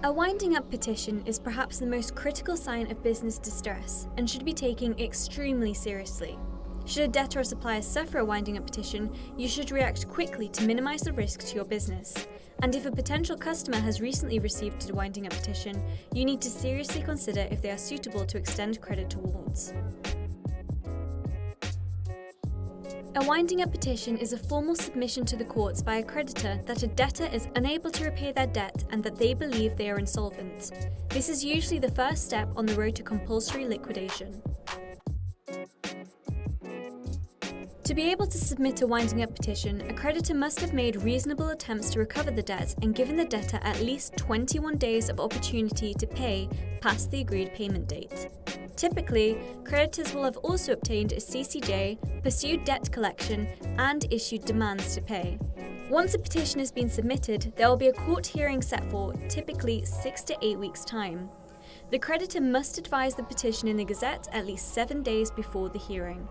A winding up petition is perhaps the most critical sign of business distress and should be taken extremely seriously. Should a debtor or supplier suffer a winding up petition, you should react quickly to minimize the risk to your business. And if a potential customer has recently received a winding up petition, you need to seriously consider if they are suitable to extend credit towards. A winding up petition is a formal submission to the courts by a creditor that a debtor is unable to repay their debt and that they believe they are insolvent. This is usually the first step on the road to compulsory liquidation. To be able to submit a winding up petition, a creditor must have made reasonable attempts to recover the debt and given the debtor at least 21 days of opportunity to pay past the agreed payment date. Typically, creditors will have also obtained a CCJ, pursued debt collection, and issued demands to pay. Once a petition has been submitted, there will be a court hearing set for typically 6 to 8 weeks' time. The creditor must advise the petition in the Gazette at least 7 days before the hearing.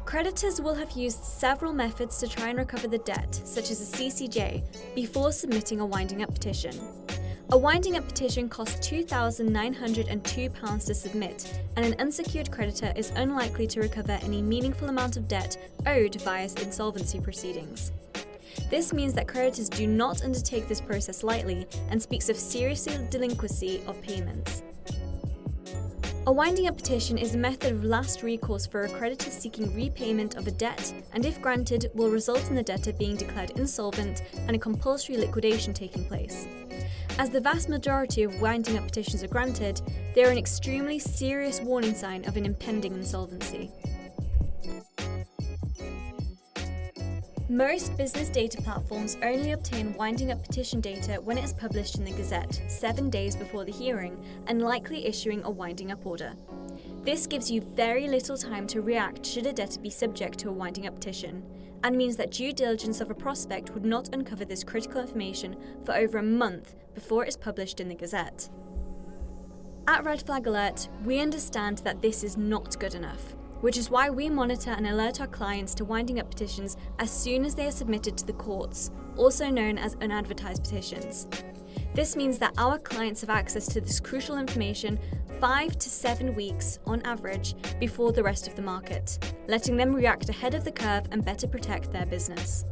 Creditors will have used several methods to try and recover the debt, such as a CCJ, before submitting a winding up petition. A winding up petition costs £2,902 to submit, and an unsecured creditor is unlikely to recover any meaningful amount of debt owed via insolvency proceedings. This means that creditors do not undertake this process lightly and speaks of serious delinquency of payments. A winding up petition is a method of last recourse for a creditor seeking repayment of a debt and, if granted, will result in the debtor being declared insolvent and a compulsory liquidation taking place. As the vast majority of winding up petitions are granted, they are an extremely serious warning sign of an impending insolvency. Most business data platforms only obtain winding up petition data when it is published in the Gazette 7 days before the hearing and likely issuing a winding up order. This gives you very little time to react should a debtor be subject to a winding up petition, and means that due diligence of a prospect would not uncover this critical information for over a month before it is published in the Gazette. At Red Flag Alert, we understand that this is not good enough, which is why we monitor and alert our clients to winding up petitions as soon as they are submitted to the courts, also known as unadvertised petitions. This means that our clients have access to this crucial information 5 to 7 weeks on average before the rest of the market, letting them react ahead of the curve and better protect their business.